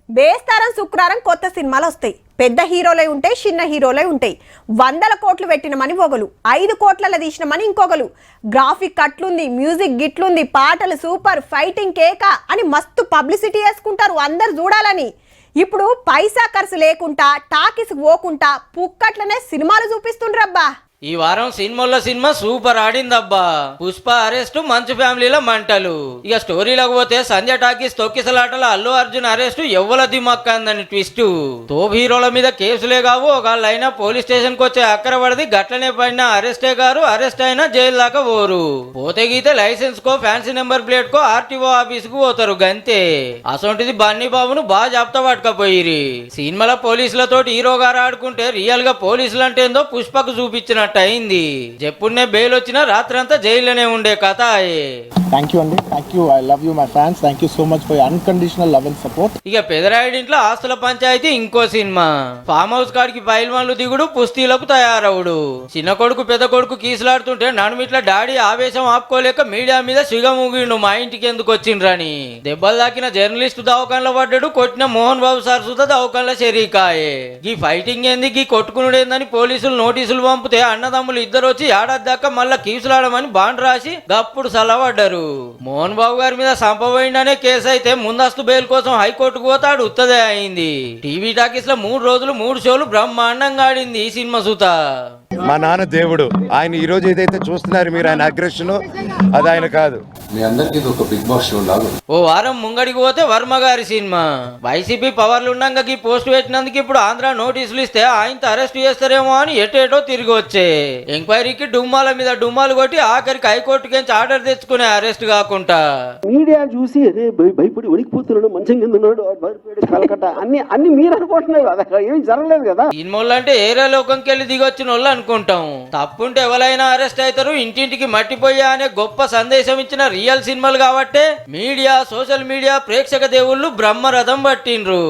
బేస్తారం శుక్రవారం కొత్త సినిమాలు వస్తాయి. పెద్ద హీరోలే ఉంటాయి, చిన్న హీరోలే ఉంటాయి. 100 కోట్లు పెట్టినమని ఒకలు, 5 కోట్లలో తీసినమని ఇంకొకలు. గ్రాఫిక్ అట్లుంది, మ్యూజిక్ గిట్లుంది, పాటలు సూపర్, ఫైటింగ్ కేక అని మస్తు పబ్లిసిటీ చేసుకుంటారు అందరు చూడాలని. ఇప్పుడు పైసా ఖర్చు లేకుండా టాకీస్ పోకుండా పుక్కట్లనే సినిమాలు చూపిస్తుండ్రబ్బా. ఈ వారం సినిమా సూపర్ ఆడిందబ్బా. పుష్ప అరెస్ట్, మంచు ఫ్యామిలీలో మంటలు. ఇక స్టోరీలోకి పోతే సంజయ్ టాకీస్ తొక్కిసలాటల అల్లు అర్జున్ అరెస్ట్ ఎవ్వల దిమ్మక్కందని ట్విస్ట్. తోపు హీరోల మీద కేసులే కావు, ఒకళ్ళైనా పోలీస్ స్టేషన్ కు వచ్చే అక్కర పడిది గట్లనే పడిన అరెస్టే గారు, అరెస్ట్ అయినా జైలు దాకా పోరు. పోతే గీతే లైసెన్స్ కో, ఫ్యాన్సీ నెంబర్ ప్లేట్ కో ఆర్టీఓ ఆఫీస్ కు పోతారు గంతే. అసొంటిది బన్నీ బాబును బాగా జాప్తా పట్టుకపోయిరి. సినిమాలో పోలీసులతోటి హీరో గారు ఆడుకుంటే రియల్ గా పోలీసులు అంటే ఏందో పుష్పకు చూపించిన అయింది. చెప్పున్నే బెయిల్ వచ్చిన రాత్రంతా జైల్లోనే ఉండే కథ. థ్యాంక్ యూ అండి, thank you. I love you my fans. Thank you so much for unconditional love and support. ఇక పెదరాయుడి ఇంట్లో ఆస్తుల పంచాయతీ ఇంకో సినిమా. ఫామ్ హౌస్ కాడికి పైల్వాన్లు దిగుడు, పుస్తీలకు తయారవుడు. చిన్న కొడుకు పెద్ద కొడుకు కీసులాడుతుంటే నడుమిట్ల డాడీ ఆవేశం ఆపుకోలేక మీడియా మీద సిగమూగిండు, మా ఇంటికి ఎందుకు వచ్చిండ్రని. దెబ్బలు దాకిన జర్నలిస్ట్ దవకంలో పడ్డాడు, కొట్టిన మోహన్ బాబు సార్ సుధా దవకంలో షరీకాయే. ఈ ఫైటింగ్ ఏంది, ఈ కొట్టుకునుడేందని పోలీసులు నోటీసులు పంపితే అన్నదమ్ములు ఇద్దరు వచ్చి ఏడాది దాకా మళ్ళా కీసులాడమని బాండ్ రాసి గప్పుడు సలవడ్డారు. మోహన్ బాబు గారి మీద సంపబోయిందనే కేసు అయితే ముందస్తు బెయిల్ కోసం హైకోర్టుకు పోతాడు, ఉత్తదే అయింది. టీవీ టాకీస్ లో 3 రోజులు 3 షోలు బ్రహ్మాండంగా ఆడింది ఈ సినిమా సూత. మా నాన్న దేవుడు ఆయన. ఈ రోజు ఏదైతే చూస్తున్నారు మీరు, ఆయన అగ్రెషన్ అది ఆయన కాదు. మీ అందరికీ ఇది ఒక బిగ్ బాస్ షో లాగా. ఓ వారం ముంగడికి పోతే వర్మ గారి సినిమా. వైసీపీ పవర్లు ఉండగా ఈ పోస్ట్ పెట్టినందుకు ఇప్పుడు ఆంధ్ర నోటీసులు ఇస్తే ఆయనతో అరెస్ట్ చేస్తారేమో అని ఎటేటో తిరిగి వచ్చే. ఎంక్వైరీకి డుమ్మాల మీద డుమ్మాలు కొట్టి ఆఖరికి హైకోర్టుకి ఆర్డర్ తెచ్చుకునే అరెస్ట్ కాకుండా మీడియా చూసి అదే భయపడి వణికిపోతున్నాడు, మంచం కింద ఉన్నాడు, కలకట్ట అన్ని మీరు అనుకుంటున్నారు కదా, ఏం జరగలేదు కదా. సినిమాలు అంటే ఏరే లోకంకి వెళ్ళి దిగొచ్చిన వాళ్ళు అనుకుంటాం. తప్పుంటే ఎవరైనా అరెస్ట్ అవుతారు, ఇంటింటికి మట్టిపోయా అనే గొప్ప సందేశం ఇచ్చిన రియల్ సినిమాలు కాబట్టే మీడియా, సోషల్ మీడియా, ప్రేక్షక దేవుళ్ళు బ్రహ్మరథం పట్టిండ్రు.